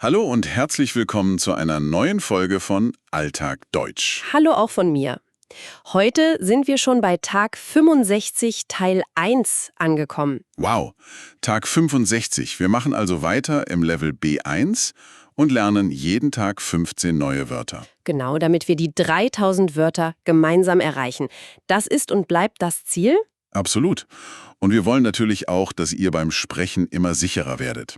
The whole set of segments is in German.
Hallo und herzlich willkommen zu einer neuen Folge von Alltag Deutsch. Hallo auch von mir. Heute sind wir schon bei Tag 65 Teil 1 angekommen. Wow, Tag 65. Wir machen also weiter im Level B1 und lernen jeden Tag 15 neue Wörter. Genau, damit wir die 3000 Wörter gemeinsam erreichen. Das ist und bleibt das Ziel? Absolut. Und wir wollen natürlich auch, dass ihr beim Sprechen immer sicherer werdet.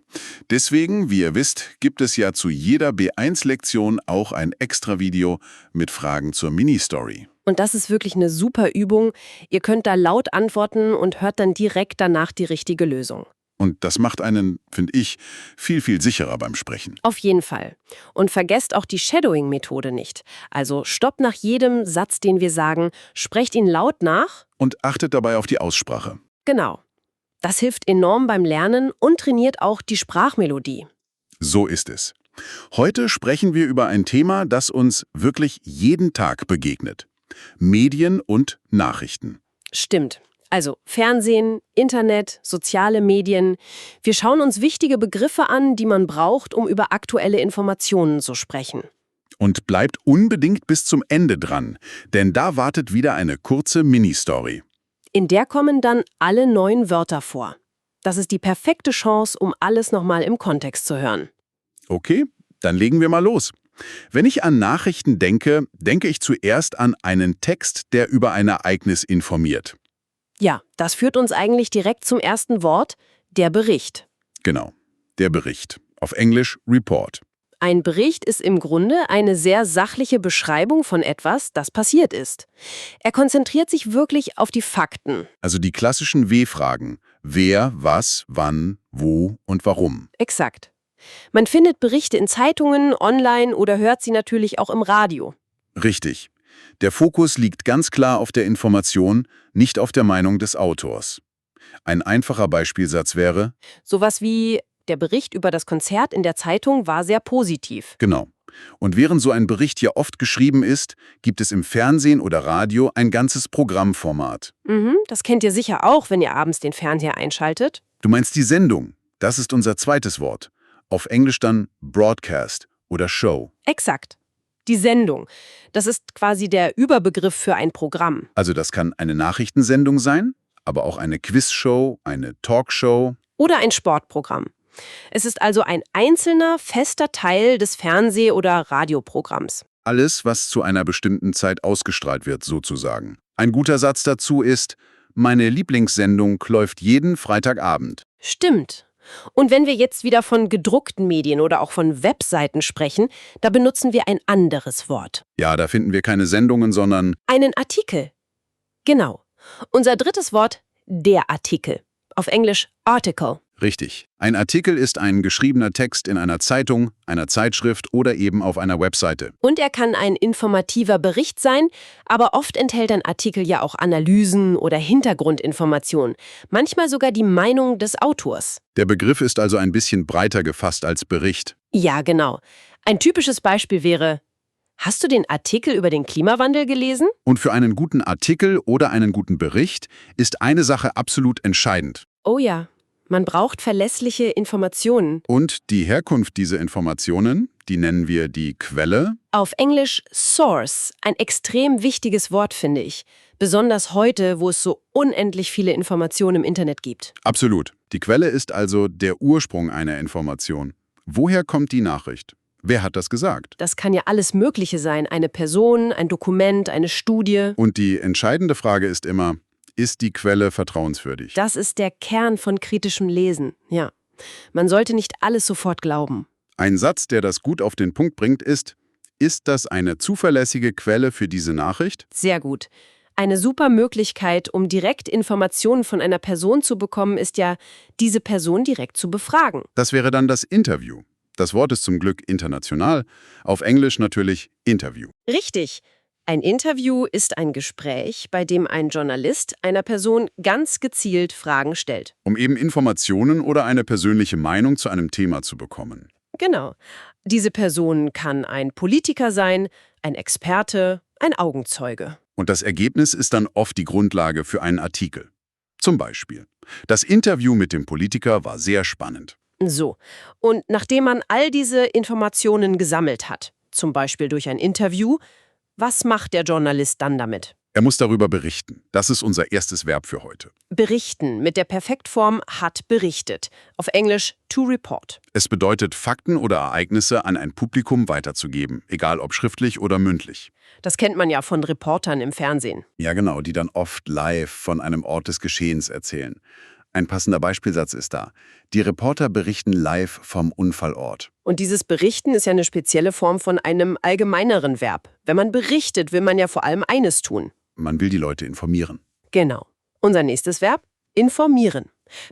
Deswegen, wie ihr wisst, gibt es ja zu jeder B1-Lektion auch ein Extra-Video mit Fragen zur Mini-Story. Und das ist wirklich eine super Übung. Ihr könnt da laut antworten und hört dann direkt danach die richtige Lösung. Und das macht einen, finde ich, viel, viel sicherer beim Sprechen. Auf jeden Fall. Und vergesst auch die Shadowing-Methode nicht. Also stoppt nach jedem Satz, den wir sagen, sprecht ihn laut nach. Und achtet dabei auf die Aussprache. Genau. Das hilft enorm beim Lernen und trainiert auch die Sprachmelodie. So ist es. Heute sprechen wir über ein Thema, das uns wirklich jeden Tag begegnet. Medien und Nachrichten. Stimmt. Also Fernsehen, Internet, soziale Medien. Wir schauen uns wichtige Begriffe an, die man braucht, um über aktuelle Informationen zu sprechen. Und bleibt unbedingt bis zum Ende dran, denn da wartet wieder eine kurze Mini-Story. In der kommen dann alle neuen Wörter vor. Das ist die perfekte Chance, um alles nochmal im Kontext zu hören. Okay, dann legen wir mal los. Wenn ich an Nachrichten denke, denke ich zuerst an einen Text, der über ein Ereignis informiert. Ja, das führt uns eigentlich direkt zum ersten Wort, der Bericht. Genau, der Bericht. Auf Englisch Report. Ein Bericht ist im Grunde eine sehr sachliche Beschreibung von etwas, das passiert ist. Er konzentriert sich wirklich auf die Fakten. Also die klassischen W-Fragen. Wer, was, wann, wo und warum. Exakt. Man findet Berichte in Zeitungen, online oder hört sie natürlich auch im Radio. Richtig. Der Fokus liegt ganz klar auf der Information, nicht auf der Meinung des Autors. Ein einfacher Beispielsatz wäre: Sowas wie, der Bericht über das Konzert in der Zeitung war sehr positiv. Genau. Und während so ein Bericht ja oft geschrieben ist, gibt es im Fernsehen oder Radio ein ganzes Programmformat. Das kennt ihr sicher auch, wenn ihr abends den Fernseher einschaltet. Du meinst die Sendung. Das ist unser zweites Wort. Auf Englisch dann Broadcast oder Show. Exakt. Die Sendung. Das ist quasi der Überbegriff für ein Programm. Also das kann eine Nachrichtensendung sein, aber auch eine Quizshow, eine Talkshow. Oder ein Sportprogramm. Es ist also ein einzelner, fester Teil des Fernseh- oder Radioprogramms. Alles, was zu einer bestimmten Zeit ausgestrahlt wird, sozusagen. Ein guter Satz dazu ist: Meine Lieblingssendung läuft jeden Freitagabend. Stimmt. Und wenn wir jetzt wieder von gedruckten Medien oder auch von Webseiten sprechen, da benutzen wir ein anderes Wort. Ja, da finden wir keine Sendungen, sondern Einen Artikel. Genau. Unser drittes Wort, der Artikel. Auf Englisch Article. richtig. Ein Artikel ist ein geschriebener Text in einer Zeitung, einer Zeitschrift oder eben auf einer Webseite. Und er kann ein informativer Bericht sein, aber oft enthält ein Artikel ja auch Analysen oder Hintergrundinformationen. Manchmal sogar die Meinung des Autors. Der Begriff ist also ein bisschen breiter gefasst als Bericht. Ja, genau. Ein typisches Beispiel wäre: Hast du den Artikel über den Klimawandel gelesen? Und für einen guten Artikel oder einen guten Bericht ist eine Sache absolut entscheidend. Oh ja, man braucht verlässliche Informationen. Und die Herkunft dieser Informationen, die nennen wir die Quelle. Auf Englisch Source, ein extrem wichtiges Wort, finde ich. Besonders heute, wo es so unendlich viele Informationen im Internet gibt. Absolut. Die Quelle ist also der Ursprung einer Information. Woher kommt die Nachricht? Wer hat das gesagt? Das kann ja alles Mögliche sein. Eine Person, ein Dokument, eine Studie. Und die entscheidende Frage ist immer: Ist die Quelle vertrauenswürdig? Das ist der Kern von kritischem Lesen, ja. Man sollte nicht alles sofort glauben. Ein Satz, der das gut auf den Punkt bringt, ist: Ist das eine zuverlässige Quelle für diese Nachricht? Sehr gut. Eine super Möglichkeit, um direkt Informationen von einer Person zu bekommen, ist ja, diese Person direkt zu befragen. Das wäre dann das Interview. Das Wort ist zum Glück international. Auf Englisch natürlich Interview. Richtig. Ein Interview ist ein Gespräch, bei dem ein Journalist einer Person ganz gezielt Fragen stellt. Um eben Informationen oder eine persönliche Meinung zu einem Thema zu bekommen. Genau. Diese Person kann ein Politiker sein, ein Experte, ein Augenzeuge. Und das Ergebnis ist dann oft die Grundlage für einen Artikel. Zum Beispiel: Das Interview mit dem Politiker war sehr spannend. So, und nachdem man all diese Informationen gesammelt hat, zum Beispiel durch ein Interview, was macht der Journalist dann damit? Er muss darüber berichten. Das ist unser erstes Verb für heute. Berichten mit der Perfektform hat berichtet. Auf Englisch to report. Es bedeutet, Fakten oder Ereignisse an ein Publikum weiterzugeben, egal ob schriftlich oder mündlich. Das kennt man ja von Reportern im Fernsehen. Ja, genau, die dann oft live von einem Ort des Geschehens erzählen. Ein passender Beispielsatz ist da. Die Reporter berichten live vom Unfallort. Und dieses Berichten ist ja eine spezielle Form von einem allgemeineren Verb. Wenn man berichtet, will man ja vor allem eines tun. Man will die Leute informieren. Genau. Unser nächstes Verb, informieren.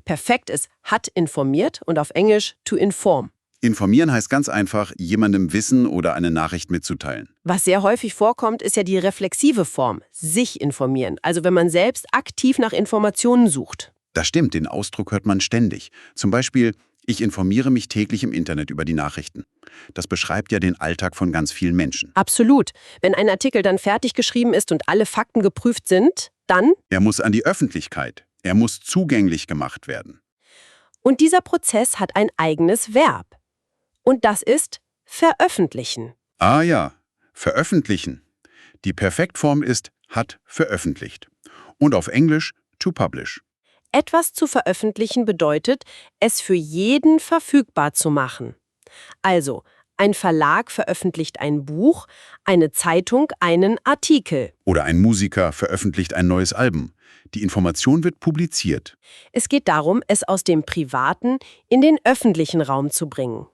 Perfekt ist hat informiert und auf Englisch to inform. Informieren heißt ganz einfach, jemandem Wissen oder eine Nachricht mitzuteilen. Was sehr häufig vorkommt, ist ja die reflexive Form, sich informieren. Also wenn man selbst aktiv nach Informationen sucht. Das stimmt, den Ausdruck hört man ständig. Zum Beispiel, ich informiere mich täglich im Internet über die Nachrichten. Das beschreibt ja den Alltag von ganz vielen Menschen. Absolut. Wenn ein Artikel dann fertig geschrieben ist und alle Fakten geprüft sind, dann... Er muss an die Öffentlichkeit. Er muss zugänglich gemacht werden. Und dieser Prozess hat ein eigenes Verb. Und das ist veröffentlichen. Ah ja, veröffentlichen. Die Perfektform ist hat veröffentlicht. Und auf Englisch to publish. Etwas zu veröffentlichen bedeutet, es für jeden verfügbar zu machen. Also, ein Verlag veröffentlicht ein Buch, eine Zeitung einen Artikel. Oder ein Musiker veröffentlicht ein neues Album. Die Information wird publiziert. Es geht darum, es aus dem privaten in den öffentlichen Raum zu bringen.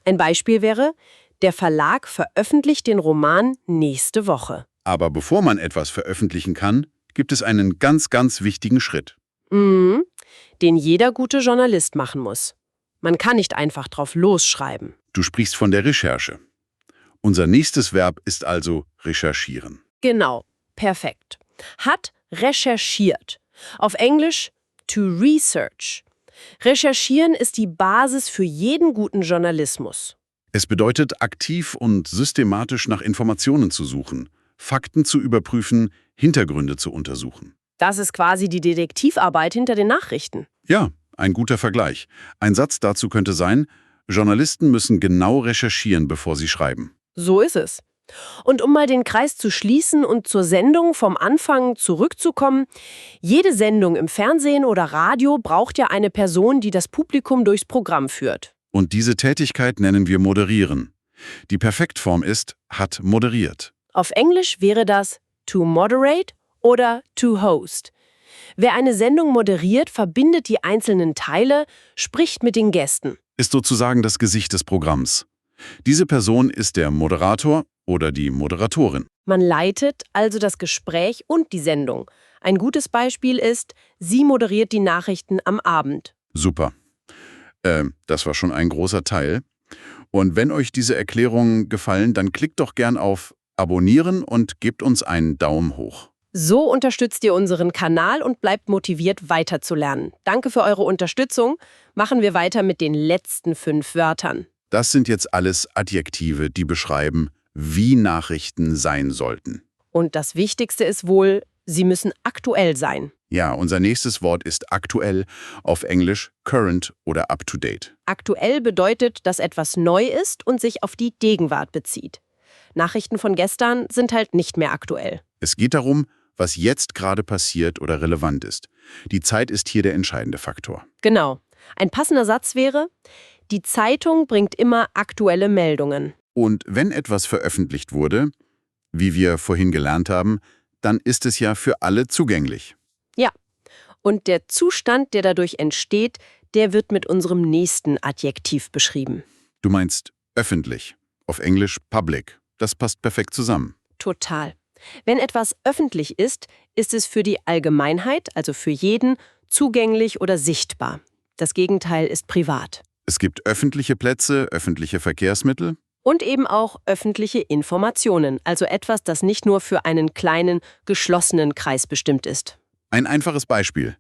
Ein Beispiel wäre, der Verlag veröffentlicht den Roman nächste Woche. Aber bevor man etwas veröffentlichen kann, gibt es einen ganz, ganz wichtigen Schritt. Den jeder gute Journalist machen muss. Man kann nicht einfach drauf losschreiben. Du sprichst von der Recherche. Unser nächstes Verb ist also recherchieren. Genau, perfekt. Hat recherchiert. Auf Englisch to research. Recherchieren ist die Basis für jeden guten Journalismus. Es bedeutet, aktiv und systematisch nach Informationen zu suchen, Fakten zu überprüfen, Hintergründe zu untersuchen. Das ist quasi die Detektivarbeit hinter den Nachrichten. Ja, ein guter Vergleich. Ein Satz dazu könnte sein, Journalisten müssen genau recherchieren, bevor sie schreiben. So ist es. Und um mal den Kreis zu schließen und zur Sendung vom Anfang zurückzukommen, jede Sendung im Fernsehen oder Radio braucht ja eine Person, die das Publikum durchs Programm führt. Und diese Tätigkeit nennen wir moderieren. Die Perfektform ist, hat moderiert. Auf Englisch wäre das to moderate oder to host. Wer eine Sendung moderiert, verbindet die einzelnen Teile, spricht mit den Gästen. Ist sozusagen das Gesicht des Programms. Diese Person ist der Moderator oder die Moderatorin. Man leitet also das Gespräch und die Sendung. Ein gutes Beispiel ist, sie moderiert die Nachrichten am Abend. Super. Das war schon ein großer Teil. Und wenn euch diese Erklärungen gefallen, dann klickt doch gern auf Abonnieren und gebt uns einen Daumen hoch. So unterstützt ihr unseren Kanal und bleibt motiviert, weiterzulernen. Danke für eure Unterstützung. Machen wir weiter mit den letzten 5 Wörtern. Das sind jetzt alles Adjektive, die beschreiben, wie Nachrichten sein sollten. Und das Wichtigste ist wohl, sie müssen aktuell sein. Ja, unser nächstes Wort ist aktuell, auf Englisch current oder up to date. Aktuell bedeutet, dass etwas neu ist und sich auf die Gegenwart bezieht. Nachrichten von gestern sind halt nicht mehr aktuell. Es geht darum, was jetzt gerade passiert oder relevant ist. Die Zeit ist hier der entscheidende Faktor. Genau. Ein passender Satz wäre, die Zeitung bringt immer aktuelle Meldungen. Und wenn etwas veröffentlicht wurde, wie wir vorhin gelernt haben, dann ist es ja für alle zugänglich. Ja. Und der Zustand, der dadurch entsteht, der wird mit unserem nächsten Adjektiv beschrieben. Du meinst öffentlich, auf Englisch public. Das passt perfekt zusammen. Total. Wenn etwas öffentlich ist, ist es für die Allgemeinheit, also für jeden, zugänglich oder sichtbar. Das Gegenteil ist privat. Es gibt öffentliche Plätze, öffentliche Verkehrsmittel. Und eben auch öffentliche Informationen, also etwas, das nicht nur für einen kleinen, geschlossenen Kreis bestimmt ist. Ein einfaches Beispiel.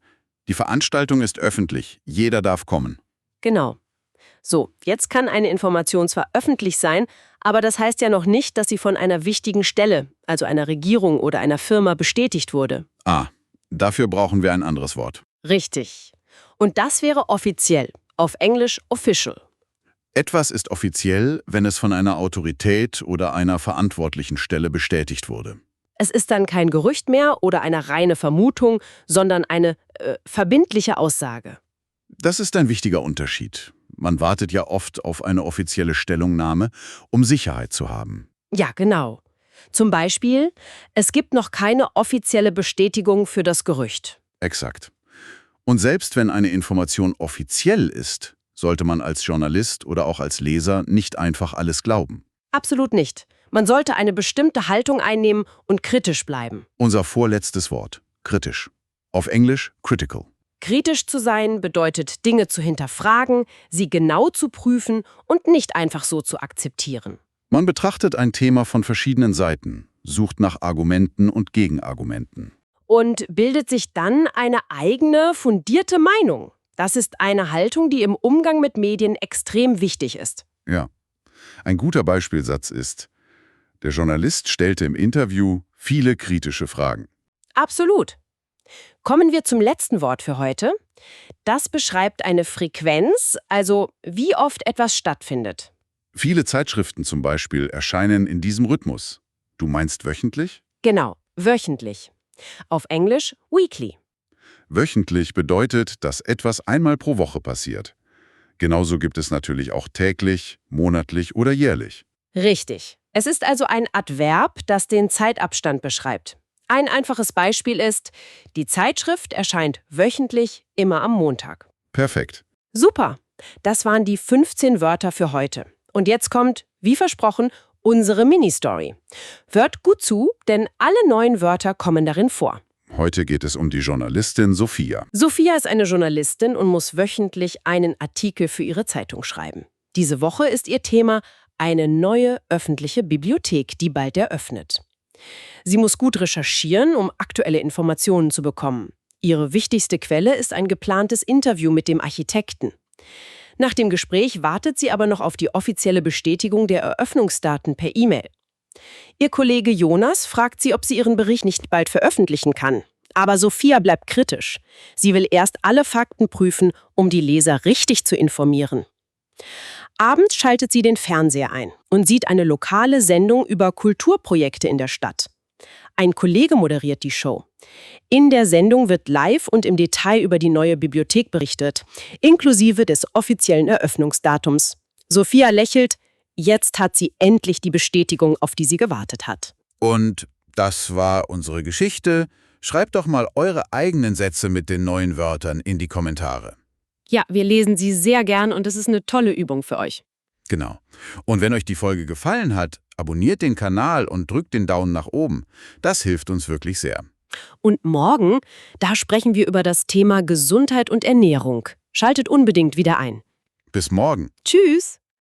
Die Veranstaltung ist öffentlich, jeder darf kommen. Genau. So, jetzt kann eine Information zwar öffentlich sein, aber das heißt ja noch nicht, dass sie von einer wichtigen Stelle, also einer Regierung oder einer Firma, bestätigt wurde. Ah, dafür brauchen wir ein anderes Wort. Richtig. Und das wäre offiziell. auf Englisch official. Etwas ist offiziell, wenn es von einer Autorität oder einer verantwortlichen Stelle bestätigt wurde. Es ist dann kein Gerücht mehr oder eine reine Vermutung, sondern eine verbindliche Aussage. Das ist ein wichtiger Unterschied. Man wartet ja oft auf eine offizielle Stellungnahme, um Sicherheit zu haben. Ja, genau. Zum Beispiel, es gibt noch keine offizielle Bestätigung für das Gerücht. Exakt. Und selbst wenn eine Information offiziell ist, sollte man als Journalist oder auch als Leser nicht einfach alles glauben. Absolut nicht. Man sollte eine bestimmte Haltung einnehmen und kritisch bleiben. Unser vorletztes Wort, kritisch. Auf Englisch critical. Kritisch zu sein bedeutet, Dinge zu hinterfragen, sie genau zu prüfen und nicht einfach so zu akzeptieren. Man betrachtet ein Thema von verschiedenen Seiten, sucht nach Argumenten und Gegenargumenten. Und bildet sich dann eine eigene, fundierte Meinung. Das ist eine Haltung, die im Umgang mit Medien extrem wichtig ist. Ja. Ein guter Beispielsatz ist: Der Journalist stellte im Interview viele kritische Fragen. Absolut. Kommen wir zum letzten Wort für heute. Das beschreibt eine Frequenz, also wie oft etwas stattfindet. Viele Zeitschriften zum Beispiel erscheinen in diesem Rhythmus. Du meinst wöchentlich? Genau, wöchentlich. Auf Englisch weekly. Wöchentlich bedeutet, dass etwas einmal pro Woche passiert. Genauso gibt es natürlich auch täglich, monatlich oder jährlich. Richtig. Es ist also ein Adverb, das den Zeitabstand beschreibt. Ein einfaches Beispiel ist, die Zeitschrift erscheint wöchentlich, immer am Montag. Perfekt. Super, das waren die 15 Wörter für heute. Und jetzt kommt, wie versprochen, unsere Mini-Story. Hört gut zu, denn alle 9 Wörter kommen darin vor. Heute geht es um die Journalistin Sophia. Sophia ist eine Journalistin und muss wöchentlich einen Artikel für ihre Zeitung schreiben. Diese Woche ist ihr Thema eine neue öffentliche Bibliothek, die bald eröffnet. Sie muss gut recherchieren, um aktuelle Informationen zu bekommen. Ihre wichtigste Quelle ist ein geplantes Interview mit dem Architekten. Nach dem Gespräch wartet sie aber noch auf die offizielle Bestätigung der Eröffnungsdaten per E-Mail. Ihr Kollege Jonas fragt sie, ob sie ihren Bericht nicht bald veröffentlichen kann. Aber Sophia bleibt kritisch. Sie will erst alle Fakten prüfen, um die Leser richtig zu informieren. Abends schaltet sie den Fernseher ein und sieht eine lokale Sendung über Kulturprojekte in der Stadt. Ein Kollege moderiert die Show. In der Sendung wird live und im Detail über die neue Bibliothek berichtet, inklusive des offiziellen Eröffnungsdatums. Sophia lächelt, jetzt hat sie endlich die Bestätigung, auf die sie gewartet hat. Und das war unsere Geschichte. Schreibt doch mal eure eigenen Sätze mit den neuen Wörtern in die Kommentare. Ja, wir lesen sie sehr gern und es ist eine tolle Übung für euch. Genau. Und wenn euch die Folge gefallen hat, abonniert den Kanal und drückt den Daumen nach oben. Das hilft uns wirklich sehr. Und morgen, da sprechen wir über das Thema Gesundheit und Ernährung. Schaltet unbedingt wieder ein. Bis morgen. Tschüss!